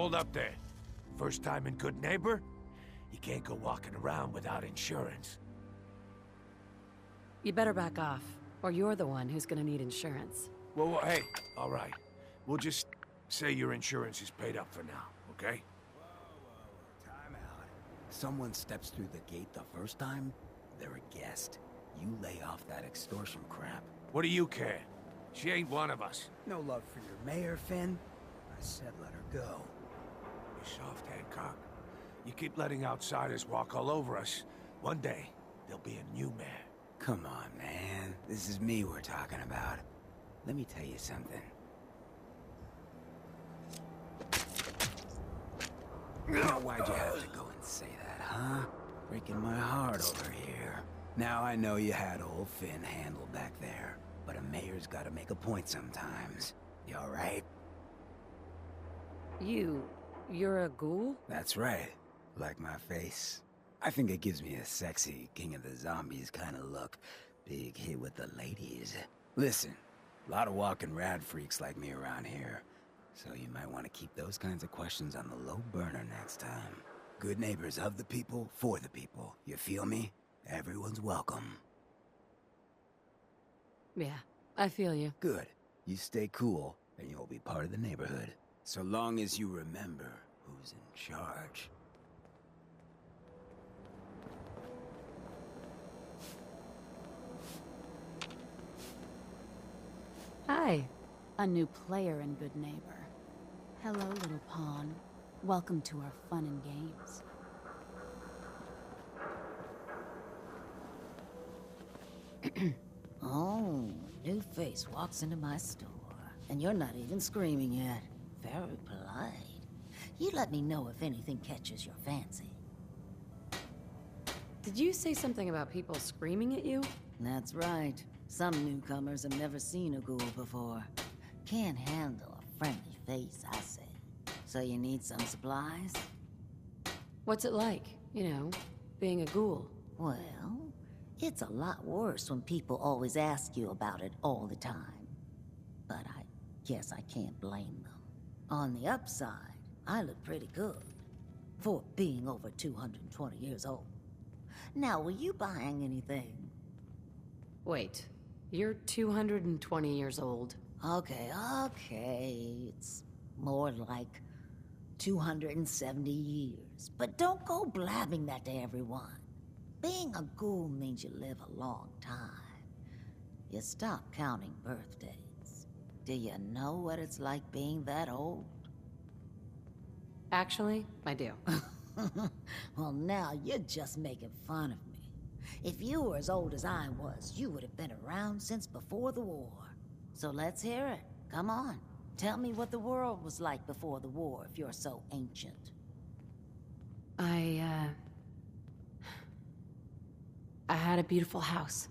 hold up there. First time in Good Neighbor? You can't go walking around without insurance. You better back off, or you're the one who's gonna need insurance. Well, hey, all right. We'll just say your insurance is paid up for now, okay? Time out. Someone steps through the gate the first time, they're a guest. You lay off that extortion crap. What do you care? She ain't one of us. No love for your mayor, Finn? I said let her go. You soft, Hancock. You keep letting outsiders walk all over us. One day, there'll be a new mayor. Come on, man. This is me we're talking about. Let me tell you something. Now, why'd you have to go and say that, huh? Breaking my heart over here. Now I know you had old Finn handled back there, but a mayor's gotta make a point sometimes. You alright? You're a ghoul? That's right. Like my face. I think it gives me a sexy King of the Zombies kind of look. Big hit with the ladies. Listen, a lot of walking rad freaks like me around here. So you might want to keep those kinds of questions on the low burner next time. Good neighbors of the people, for the people. You feel me? Everyone's welcome. Yeah, I feel you. Good. You stay cool, and you'll be part of the neighborhood. So long as you remember who's in charge. Hi. A new player in Good Neighbor. Hello, little pawn. Welcome to our fun and games. Oh, new face walks into my store. And you're not even screaming yet. Very polite. You let me know if anything catches your fancy. Did you say something about people screaming at you? That's right. Some newcomers have never seen a ghoul before. Can't handle a friendly face, I say. So you need some supplies? What's it like, you know, being a ghoul? Well, it's a lot worse when people always ask you about it all the time. But I guess I can't blame them. On the upside, I look pretty good. For being over 220 years old. Now, were you buying anything? Wait, you're 220 years old. Okay. It's more like 270 years. But don't go blabbing that to everyone. Being a ghoul means you live a long time. You stop counting birthdays. Do you know what it's like being that old? Actually, I do. Well, now you're just making fun of me. If you were as old as I was, you would have been around since before the war. So let's hear it. Come on. Tell me what the world was like before the war if you're so ancient. I had a beautiful house.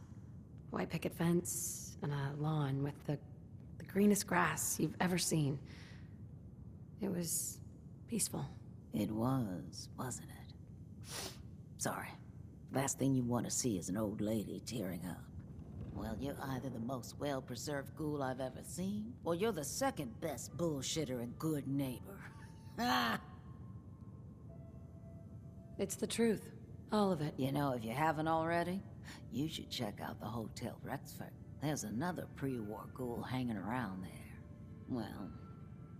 White picket fence and a lawn with the greenest grass you've ever seen. It was peaceful. It was, wasn't it? Sorry. Last thing you want to see is an old lady tearing up. Well, you're either the most well-preserved ghoul I've ever seen, or you're the second best bullshitter and good neighbor. Ah! It's the truth. All of it. You know, if you haven't already, you should check out the Hotel Rexford. There's another pre-war ghoul hanging around there. Well,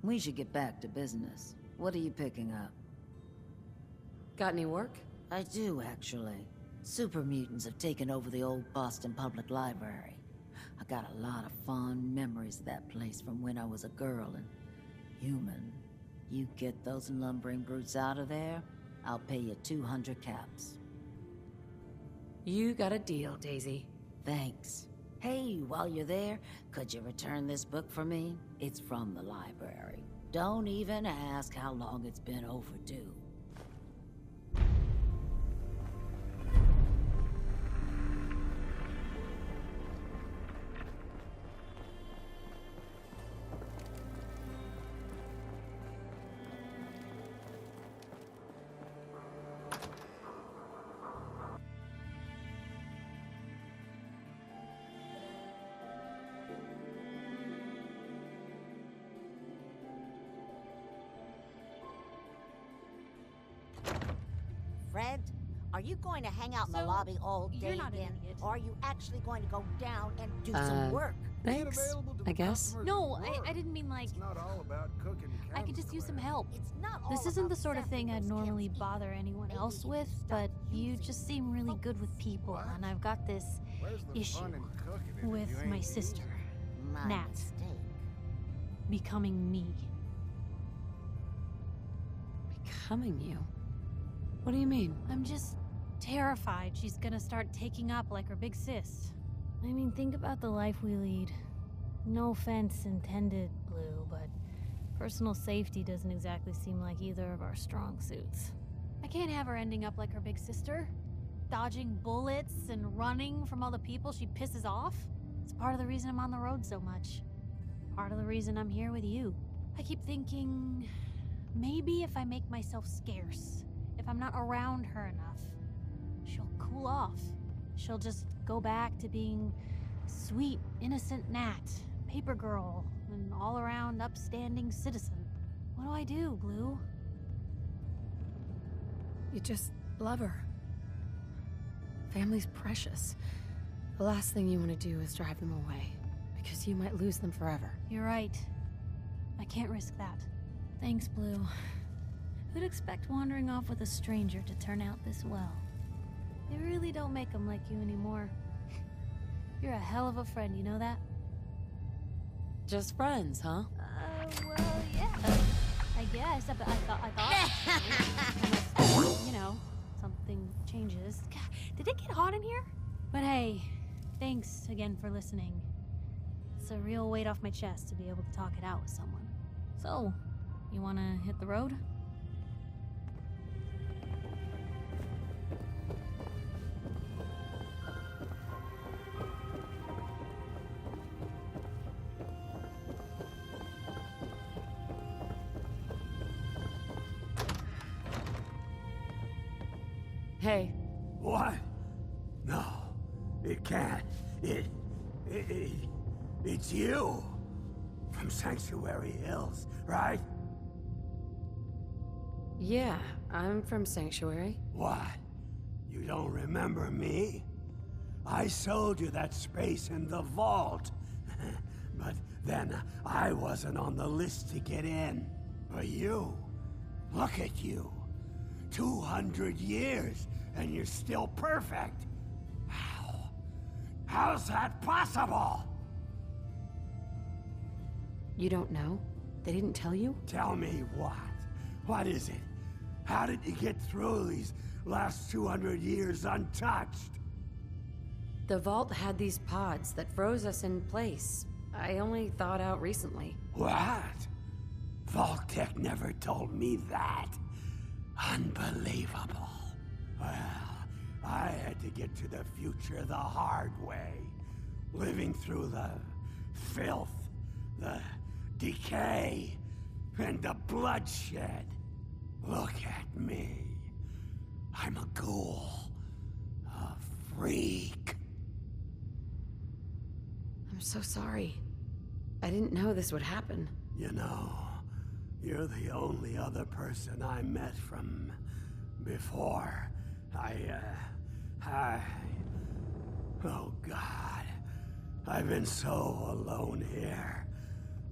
we should get back to business. What are you picking up? Got any work? I do, actually. Super mutants have taken over the old Boston Public Library. I got a lot of fond memories of that place from when I was a girl and human. You get those lumbering brutes out of there, I'll pay you 200 caps. You got a deal, Daisy. Thanks. Hey, while you're there, could you return this book for me? It's from the library. Don't even ask how long it's been overdue. Are you going to hang out in the So, lobby all day you're not an again? idiot. Or are you actually going to go down and do some work? Thanks, I guess. No, I didn't mean like... It's not all about cooking I could just use some help. It's not all This isn't about the sort of thing sampling I'd those normally kids' bother eat. anyone Maybe else if you with, stop but you using just seem really good with people, What? and I've got this Where's the issue fun in cooking if with you my ain't sister My Nat. mistake. becoming me. Becoming you? What do you mean? I'm just terrified she's gonna start taking up like her big sis. I mean, think about the life we lead. No offense intended, Blue, but personal safety doesn't exactly seem like either of our strong suits. I can't have her ending up like her big sister, dodging bullets and running from all the people she pisses off. It's part of the reason I'm on the road so much. Part of the reason I'm here with you. I keep thinking, maybe if I make myself scarce, if I'm not around her enough, she'll cool off. She'll just go back to being sweet, innocent Nat, paper girl, an all-around upstanding citizen. What do I do, Blue? You just love her. Family's precious. The last thing you want to do is drive them away, because you might lose them forever. You're right. I can't risk that. Thanks, Blue. Who'd expect wandering off with a stranger to turn out this well? They really don't make them like you anymore. You're a hell of a friend, you know that? Just friends, huh? Well, yeah. I guess. I thought. Unless, you know, something changes. God, did it get hot in here? But hey, thanks again for listening. It's a real weight off my chest to be able to talk it out with someone. So, you wanna hit the road? Hey, What? No, it can't. It's you. From Sanctuary Hills, right? yeah, I'm from Sanctuary. What? You don't remember me? I sold you that space in the vault. But then I wasn't on the list to get in. But you, look at you. 200 years, and you're still perfect. How? How's that possible? You don't know? They didn't tell you? Tell me what? What is it? How did you get through these last 200 years untouched? The vault had these pods that froze us in place. I only thawed out recently. What? Vault-Tec never told me that. Unbelievable. Well, I had to get to the future the hard way. Living through the filth, the decay, and the bloodshed. Look at me. I'm a ghoul. A freak. I'm so sorry. I didn't know this would happen. You know, you're the only other person I met from before. Oh God. I've been so alone here.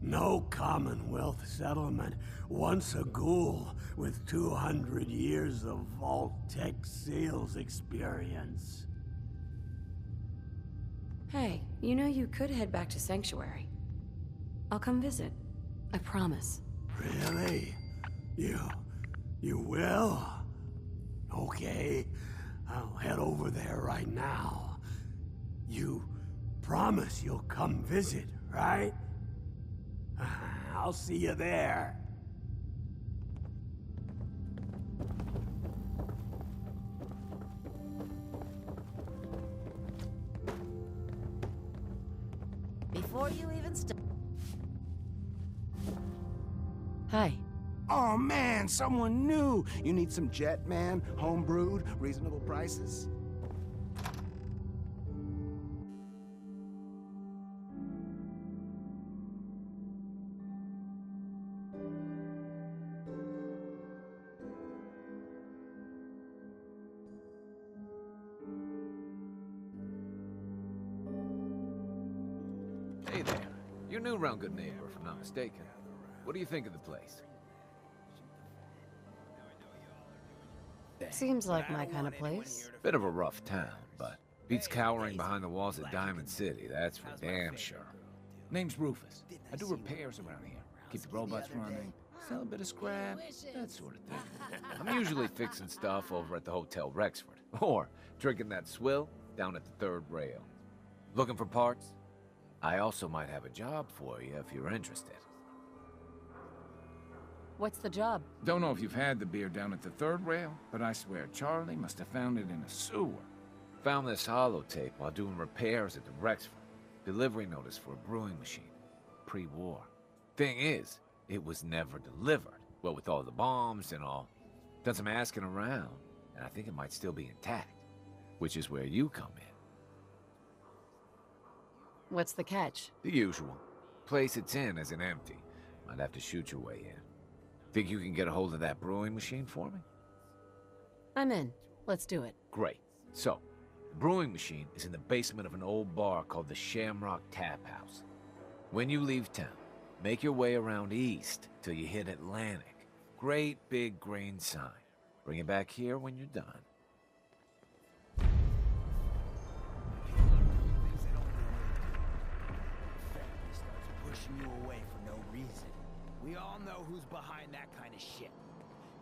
No Commonwealth settlement, once a ghoul with 200 years of Vault-Tec sales experience. Hey, you know you could head back to Sanctuary. I'll come visit. I promise. Really? You will? Okay, I'll head over there right now. You promise you'll come visit, right? I'll see you there. Before you even start. Hi. Oh man, someone new! You need some Jet, man? Homebrewed, reasonable prices? You're new around Good Neighbor, if I'm not mistaken. What do you think of the place? Seems like my kind of place. Bit of a rough town, but beats cowering behind the walls of Diamond City, that's for damn sure. Name's Rufus. I do repairs around here. Keep the robots running, sell a bit of scrap, that sort of thing. I'm usually fixing stuff over at the Hotel Rexford, or drinking that swill down at the third rail. Looking for parts? I also might have a job for you if you're interested. What's the job? Don't know if you've had the beer down at the third rail, but I swear Charlie must have found it in a sewer. Found this holotape while doing repairs at the Rexford. Delivery notice for a brewing machine. Pre-war. Thing is, it was never delivered. Well, with all the bombs and all. Done some asking around, and I think it might still be intact. Which is where you come in. What's the catch? The usual. Place it's in isn't empty. Might have to shoot your way in. Think you can get a hold of that brewing machine for me? I'm in. Let's do it. Great. So, the brewing machine is in the basement of an old bar called the Shamrock Tap House. When you leave town, make your way around east till you hit Atlantic. Great big green sign. Bring it back here when you're done. Pushing you away for no reason. We all know who's behind that kind of shit.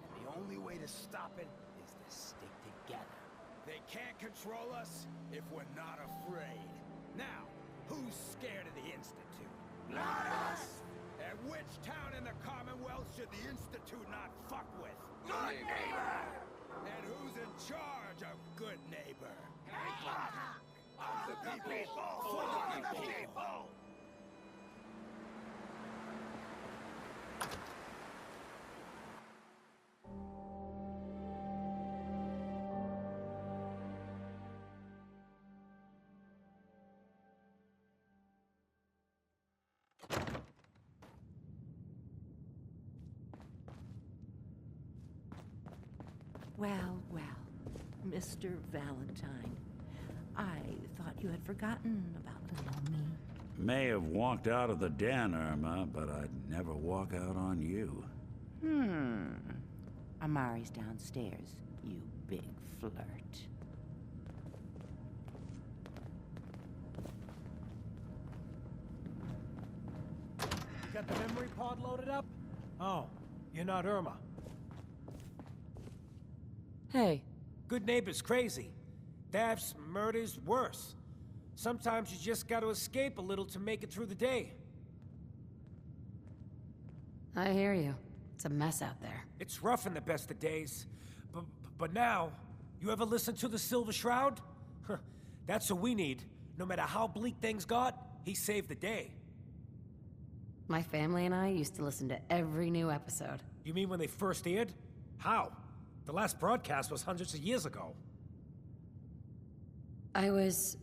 And the only way to stop it is to stick together. They can't control us if we're not afraid. Now, who's scared of the Institute? Not us! And which town in the Commonwealth should the Institute not fuck with? Good Neighbor! And who's in charge of Good Neighbor? Of the people! For the people! Well, well, Mr. Valentine. I thought you had forgotten about little me. May have walked out of the den, Irma, but I'd never walk out on you. Amari's downstairs, you big flirt. You got the memory pod loaded up? Oh, you're not Irma. Hey. Good Neighbor's crazy. Thefts, murders, worse. Sometimes you just gotta escape a little to make it through the day. I hear you. It's a mess out there. It's rough in the best of days. But now, you ever listen to the Silver Shroud? That's what we need. No matter how bleak things got, he saved the day. My family and I used to listen to every new episode. You mean when they first aired? How? The last broadcast was hundreds of years ago. I was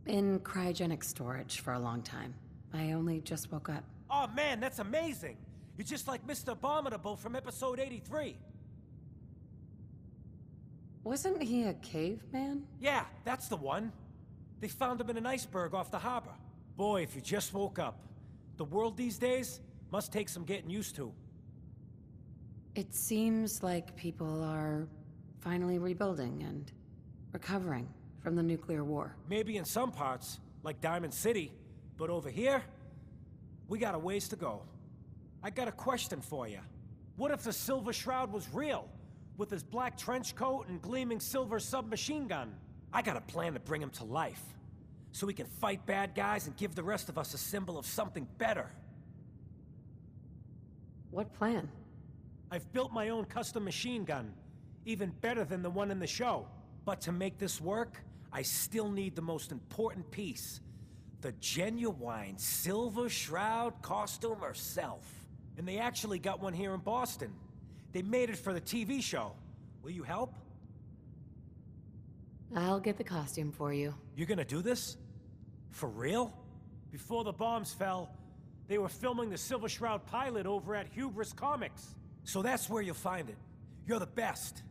in cryogenic storage for a long time. I only just woke up. Oh man, that's amazing! You're just like Mr. Abominable from episode 83. Wasn't he a caveman? Yeah, that's the one. They found him in an iceberg off the harbor. Boy, if you just woke up. The world these days must take some getting used to. It seems like people are finally rebuilding and recovering from the nuclear war. Maybe in some parts, like Diamond City, but over here, we got a ways to go. I got a question for you. What if the Silver Shroud was real, with his black trench coat and gleaming silver submachine gun? I got a plan to bring him to life, so we can fight bad guys and give the rest of us a symbol of something better. What plan? I've built my own custom machine gun, even better than the one in the show. But to make this work, I still need the most important piece. The genuine Silver Shroud costume herself. And they actually got one here in Boston. They made it for the TV show. Will you help? I'll get the costume for you. You're gonna do this? For real? Before the bombs fell, they were filming the Silver Shroud pilot over at Hubris Comics. So that's where you'll find it. You're the best.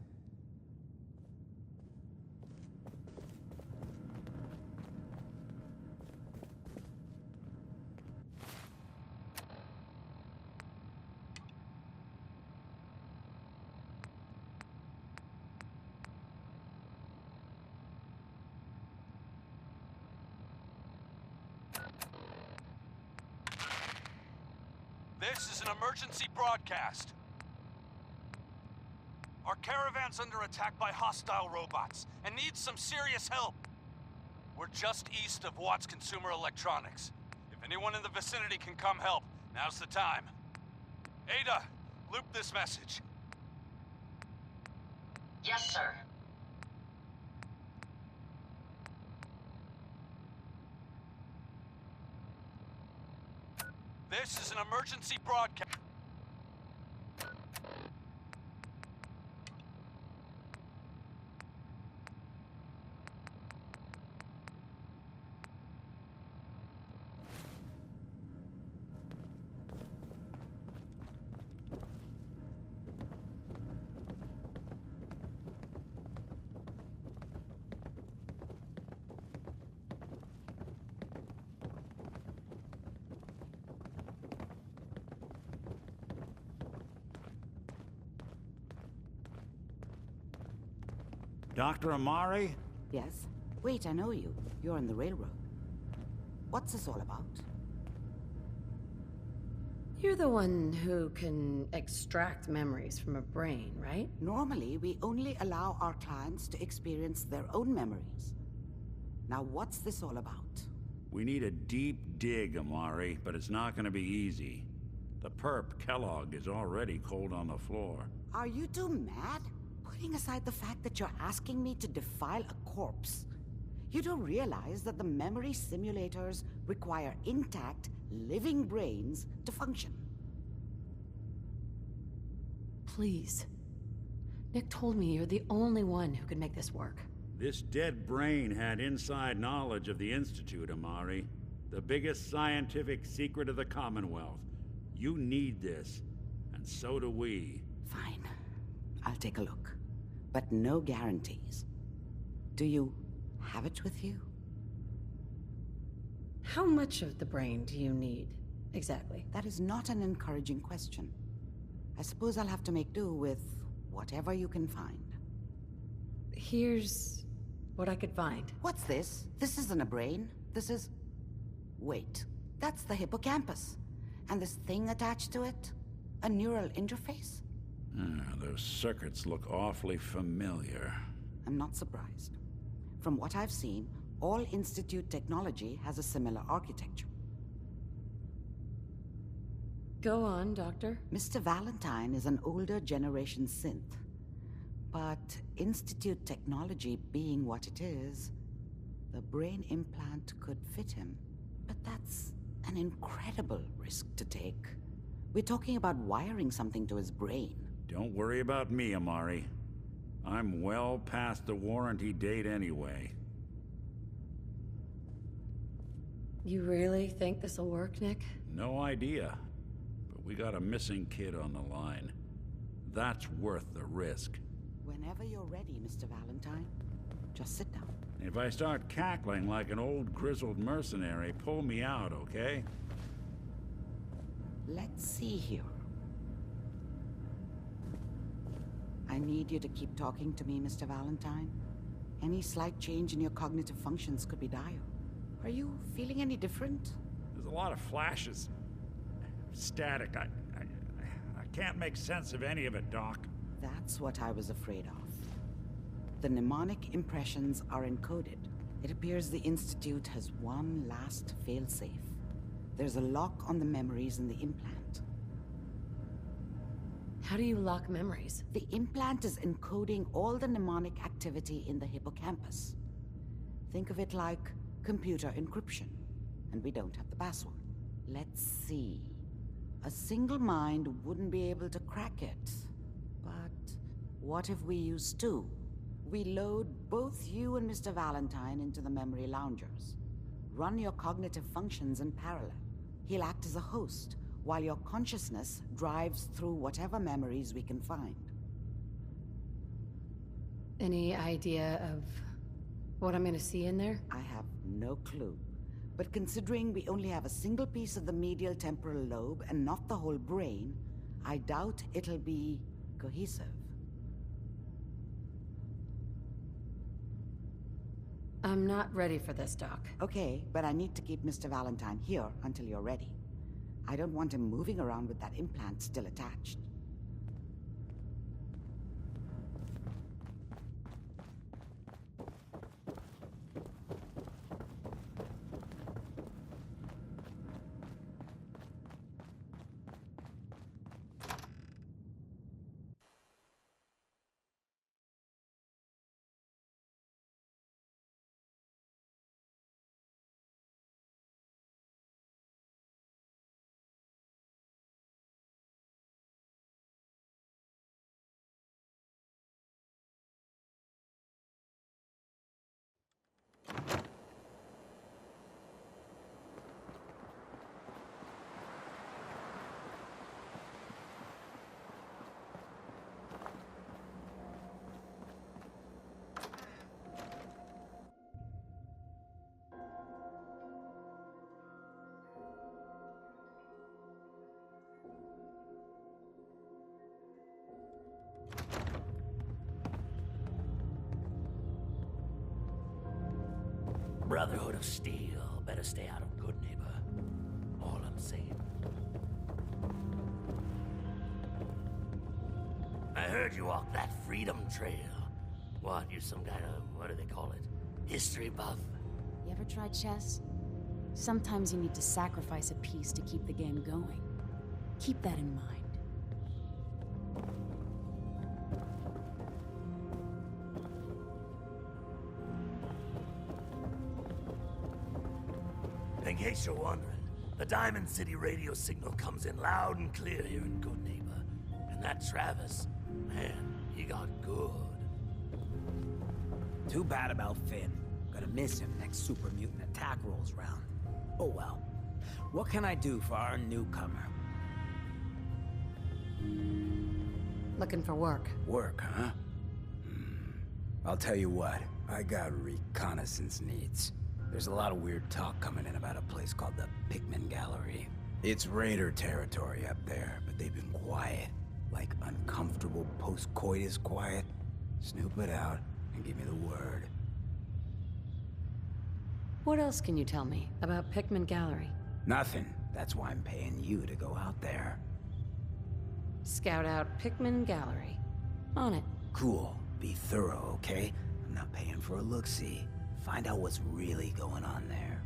This is an emergency broadcast. Our caravan's under attack by hostile robots and needs some serious help. We're just east of Watts Consumer Electronics. If anyone in the vicinity can come help, now's the time. Ada, loop this message. Yes, sir. This is an emergency broadcast. Dr. Amari? Yes? Wait, I know you. You're on the railroad. What's this all about? You're the one who can extract memories from a brain, right? Normally, we only allow our clients to experience their own memories. Now, what's this all about? We need a deep dig, Amari, but it's not gonna be easy. The perp, Kellogg, is already cold on the floor. Are you two mad? Putting aside the fact that you're asking me to defile a corpse, you do realize that the memory simulators require intact, living brains to function. Please. Nick told me you're the only one who could make this work. This dead brain had inside knowledge of the Institute, Amari. The biggest scientific secret of the Commonwealth. You need this, and so do we. Fine. I'll take a look. But no guarantees. Do you have it with you? How much of the brain do you need, exactly? That is not an encouraging question. I suppose I'll have to make do with whatever you can find. Here's what I could find. What's this? This isn't a brain. This is... Wait. That's the hippocampus. And this thing attached to it? A neural interface? Those circuits look awfully familiar. I'm not surprised. From what I've seen, all Institute technology has a similar architecture. Go on, Doctor. Mr. Valentine is an older generation synth. But Institute technology being what it is, the brain implant could fit him. But that's an incredible risk to take. We're talking about wiring something to his brain. Don't worry about me, Amari. I'm well past the warranty date anyway. You really think this'll work, Nick? No idea. But we got a missing kid on the line. That's worth the risk. Whenever you're ready, Mr. Valentine, just sit down. If I start cackling like an old grizzled mercenary, pull me out, okay? Let's see here. I need you to keep talking to me, Mr. Valentine. Any slight change in your cognitive functions could be dire. Are you feeling any different? There's a lot of flashes. Static. I can't make sense of any of it, Doc. That's what I was afraid of. The mnemonic impressions are encoded. It appears the Institute has one last failsafe. There's a lock on the memories in the implant. How do you lock memories? The implant is encoding all the mnemonic activity in the hippocampus. Think of it like computer encryption, and we don't have the password. Let's see. A single mind wouldn't be able to crack it. But what if we use two? We load both you and Mr. Valentine into the memory loungers. Run your cognitive functions in parallel. He'll act as a host, while your consciousness drives through whatever memories we can find. Any idea of what I'm gonna see in there? I have no clue. But considering we only have a single piece of the medial temporal lobe and not the whole brain, I doubt it'll be cohesive. I'm not ready for this, Doc. Okay, but I need to keep Mr. Valentine here until you're ready. I don't want him moving around with that implant still attached. Brotherhood of Steel, better stay out of Good Neighbor. All I'm saying. I heard you walk that Freedom Trail. What, you some kind of, what do they call it? History buff? You ever tried chess? Sometimes you need to sacrifice a piece to keep the game going. Keep that in mind. In case you're wondering, the Diamond City radio signal comes in loud and clear here in Good Neighbor. And that Travis, man, he got good. Too bad about Finn. Gonna miss him next Super Mutant attack rolls round. Oh well. What can I do for our newcomer? Looking for work. Work, huh? I'll tell you what, I got reconnaissance needs. There's a lot of weird talk coming in about a place called the Pickman Gallery. It's Raider territory up there, but they've been quiet. Like uncomfortable post-coitus quiet. Snoop it out and give me the word. What else can you tell me about Pickman Gallery? Nothing. That's why I'm paying you to go out there. Scout out Pickman Gallery. On it. Cool. Be thorough, okay? I'm not paying for a look-see. Find out what's really going on there.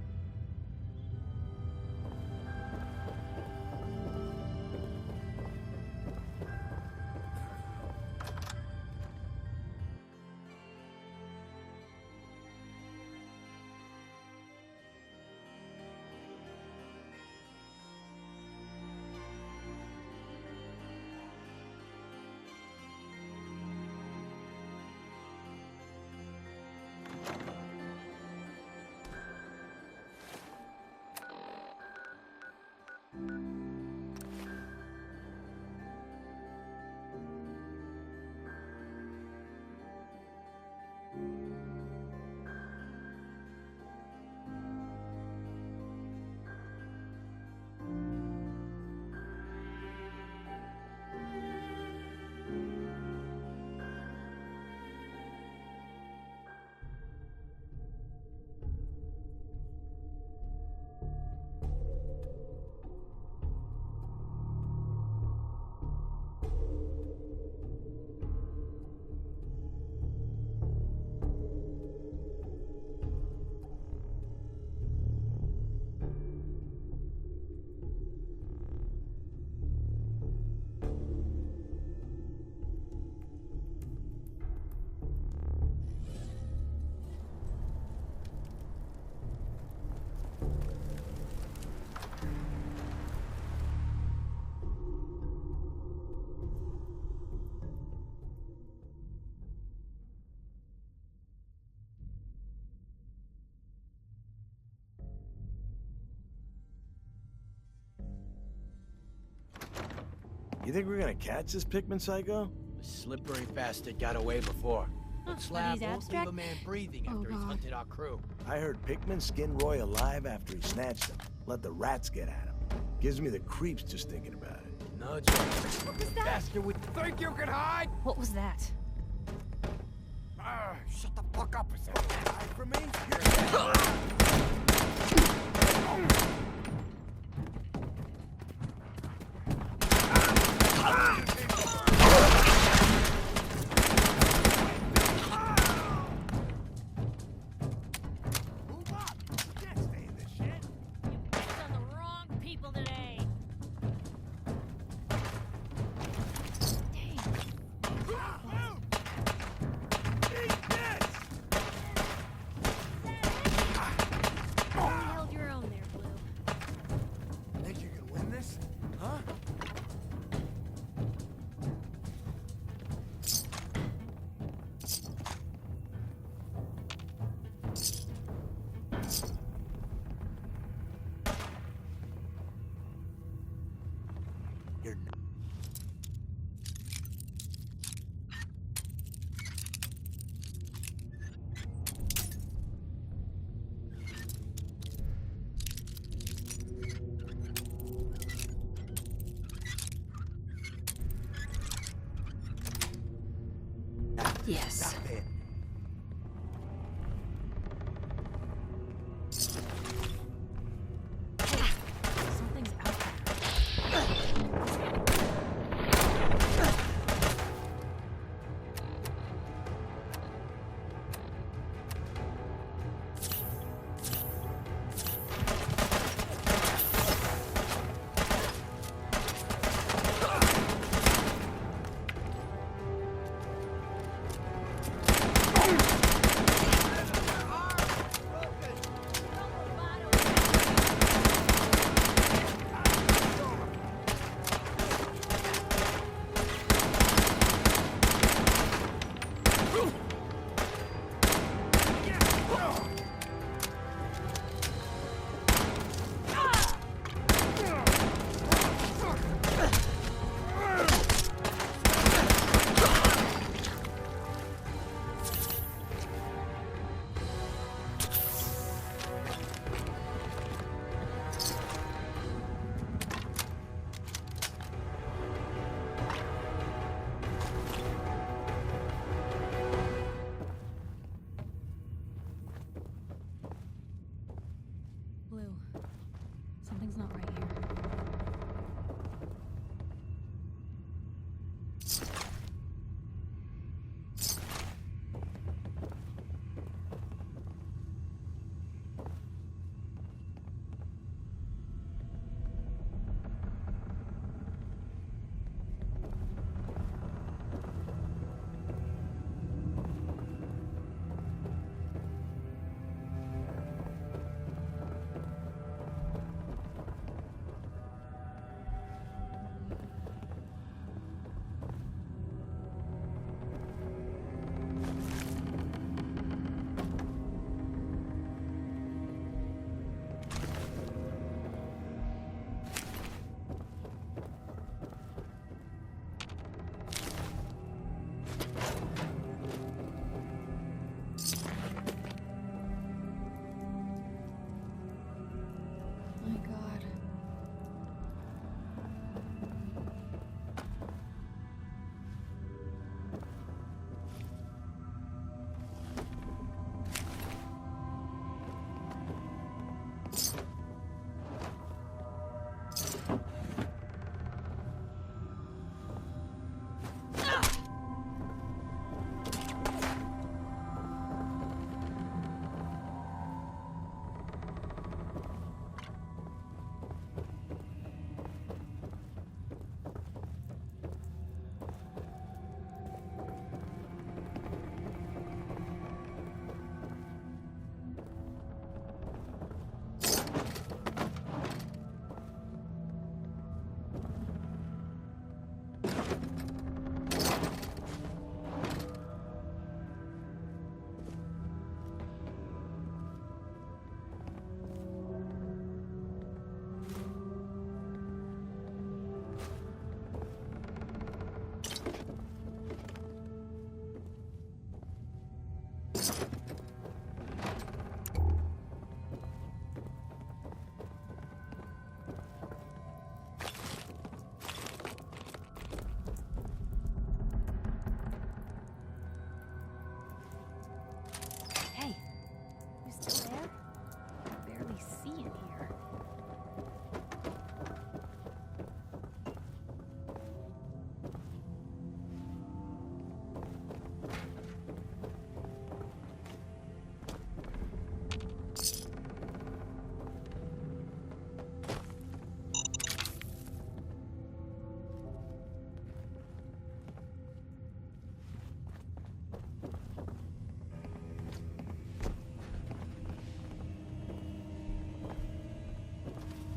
You think we're gonna catch this Pickman psycho? The slippery bastard got away before. That slab won't leave abstract? a man breathing after he's hunted our crew. I heard Pickman skinned Roy alive after he snatched him. Let the rats get at him. Gives me the creeps just thinking about it. No, Joe. What was that? Bastard, we think you can hide? What was that? Shut the fuck up. Is that hide from me? Yes. Stop it. Something's out there. Blue, something's not right here. My God. Hey, you still there? I can barely see in here.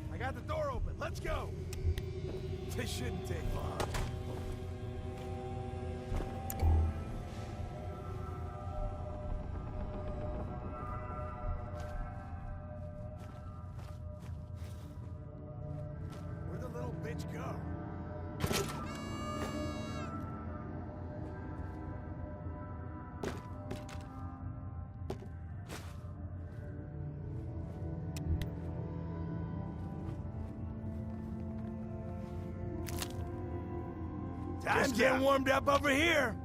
I got the door open. Let's go. This shouldn't take long. Where'd the little bitch go? Time's getting warmed up over here.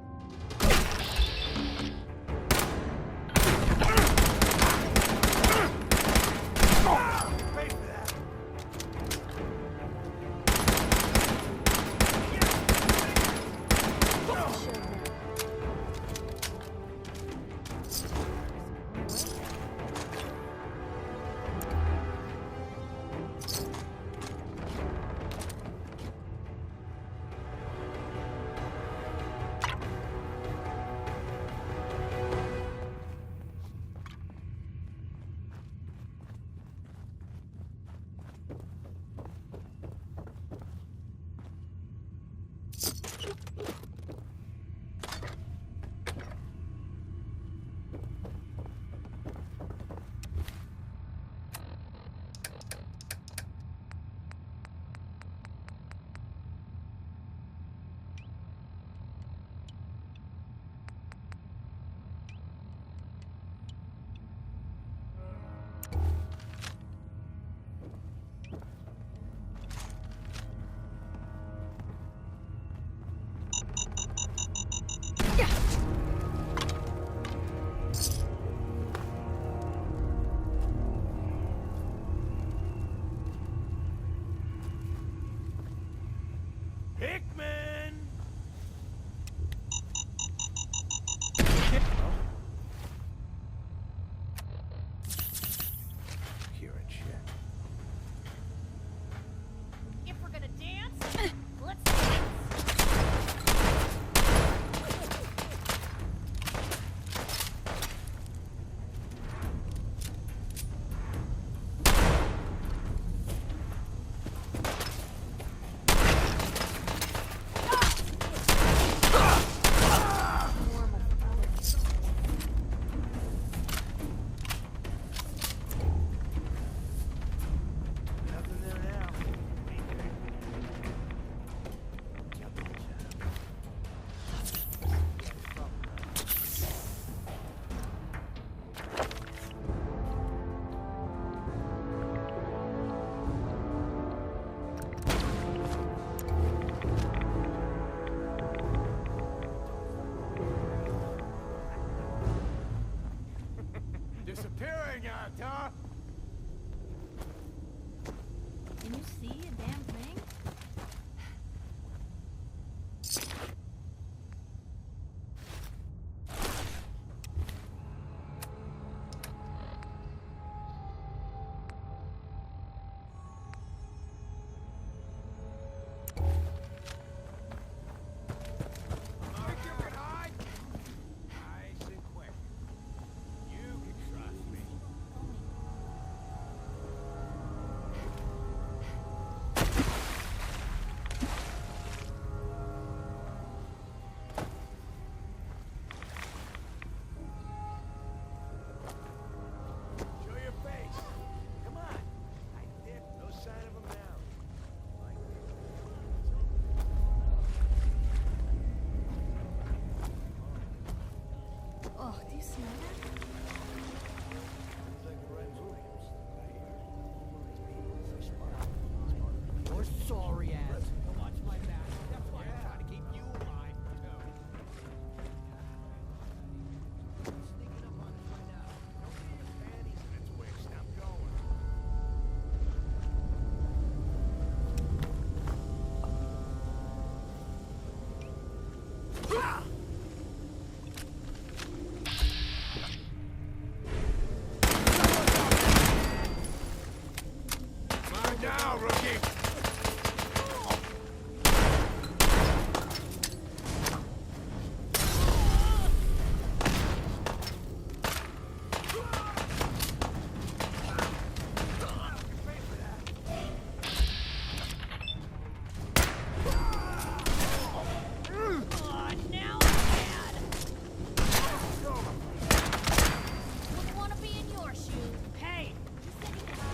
staring at, huh? Can you see a damn thing? Oh, do you smell that? You're sorry ass. Watch my back. That's why I'm trying to keep you alive, too. Sneaking up on us right now. Don't get your panties in its way. Stop going. Now, rookie! Now I'm mad. Wouldn't want to be in your shoes. Hey, just say goodbye.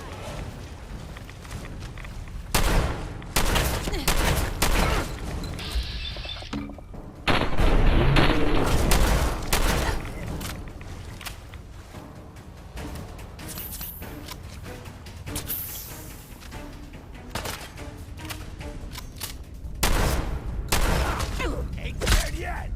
Ain't dead yet!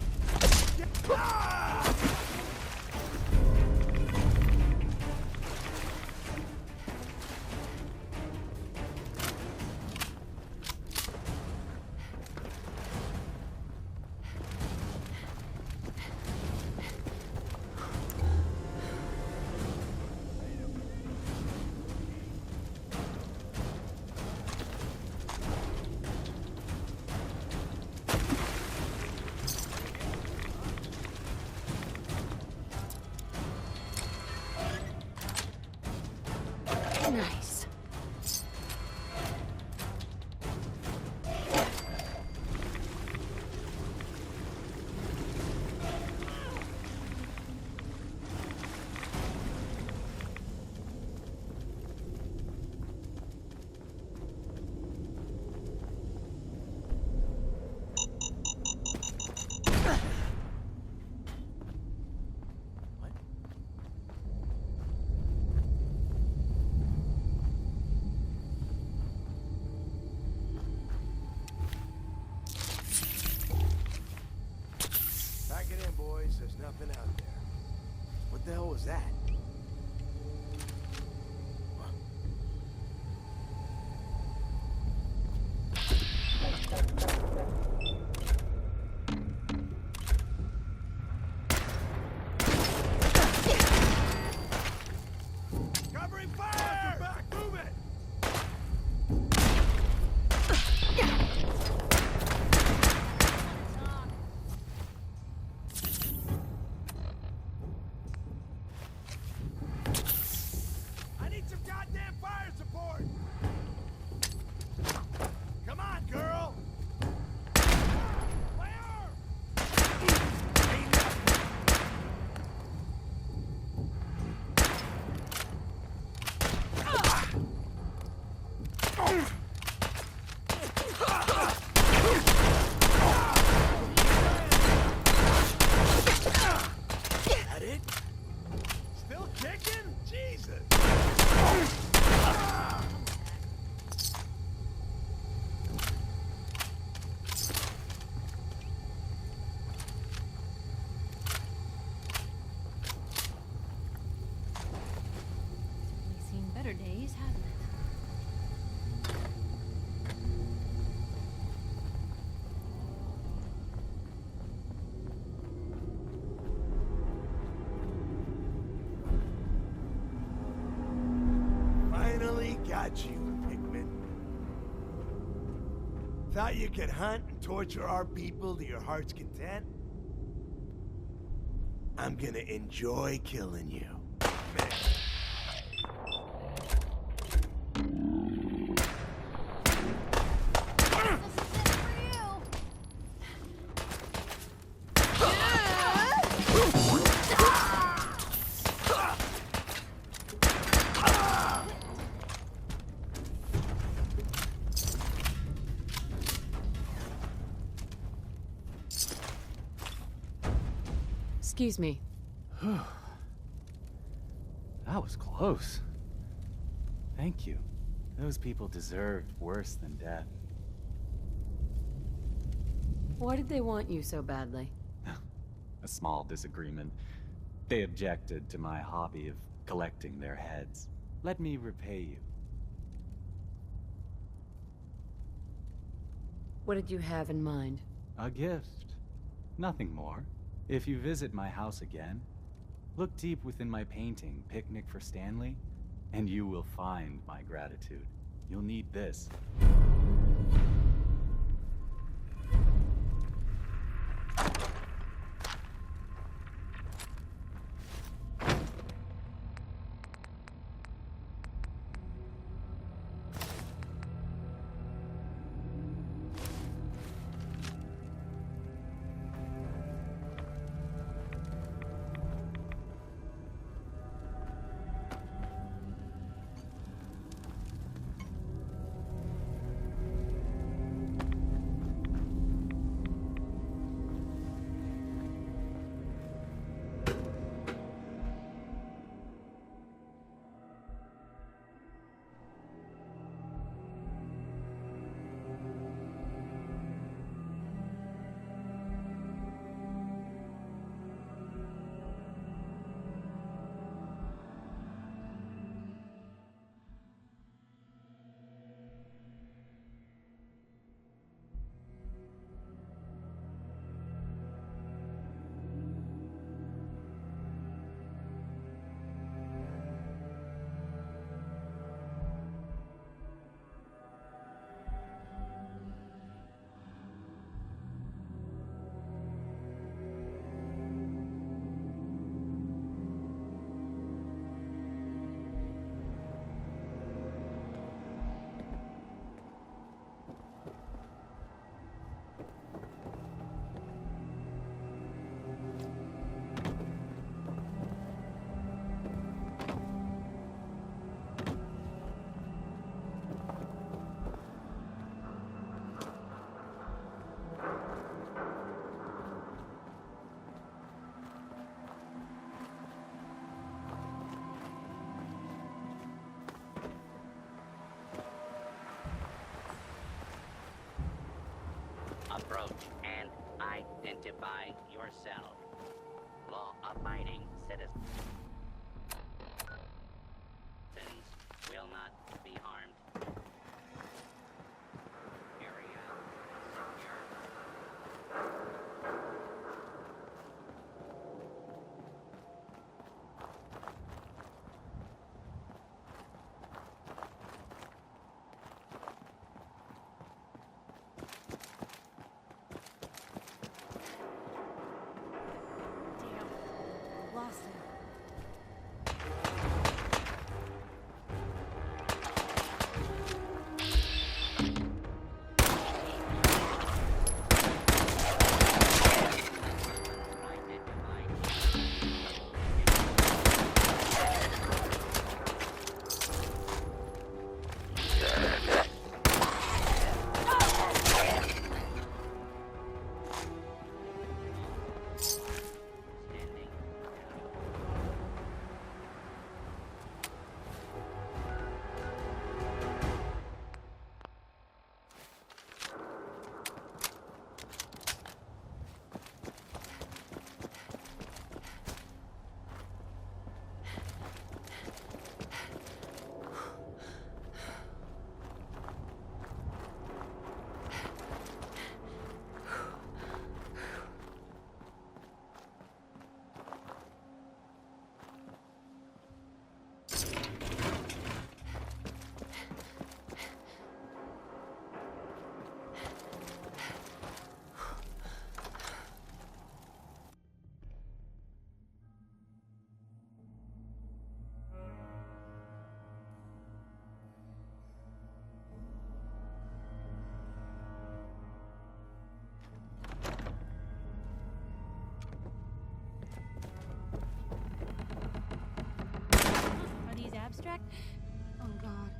Nice. Pack it in, boys. There's nothing out there. What the hell was that? Covering fire! Back, move it! I need some goddamn fire support! Come on, girl! Fire! Ain't nothing. better days, hasn't it? Finally got you, Hickman. Thought you could hunt and torture our people to your heart's content? I'm gonna enjoy killing you. Excuse me. That was close. Thank you. Those people deserved worse than death. Why did they want you so badly? A small disagreement. They objected to my hobby of collecting their heads. Let me repay you. What did you have in mind? A gift. Nothing more. If you visit my house again, look deep within my painting, Picnic for Stanley, and you will find my gratitude. You'll need this. Approach and identify yourself. Law-abiding citizens will not be harmed. Area secure. Lost him. distract. Oh God.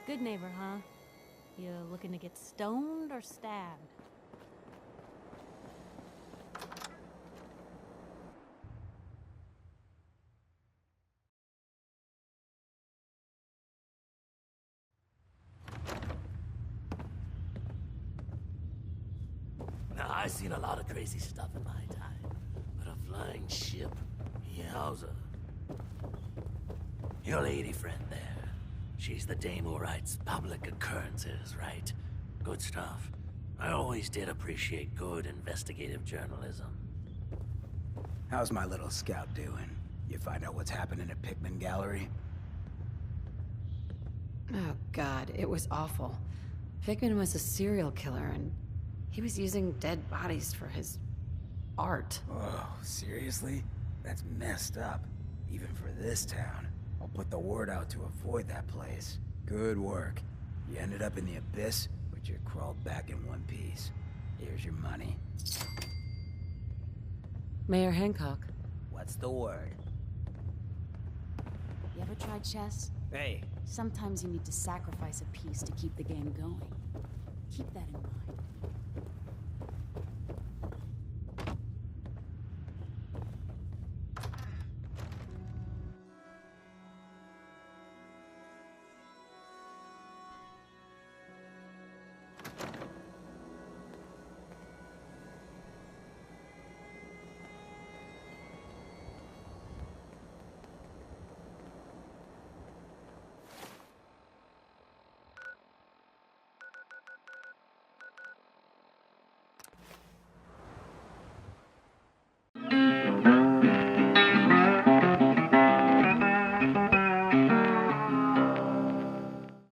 Good neighbor, huh? You looking to get stoned or stabbed? Now, I've seen a lot of crazy stuff in my time, but a flying ship, yowza. Your lady friend there, she's the dame who writes public occurrences, right? Good stuff. I always did appreciate good investigative journalism. How's my little scout doing? You find out what's happening at Pickman Gallery? Oh God, it was awful. Pickman was a serial killer and he was using dead bodies for his art. Oh, seriously? That's messed up. Even for this town. I'll put the word out to avoid that place. Good work. You ended up in the abyss, but you crawled back in one piece. Here's your money. Mayor Hancock. What's the word? You ever tried chess? Hey. Sometimes you need to sacrifice a piece to keep the game going. Keep that in mind.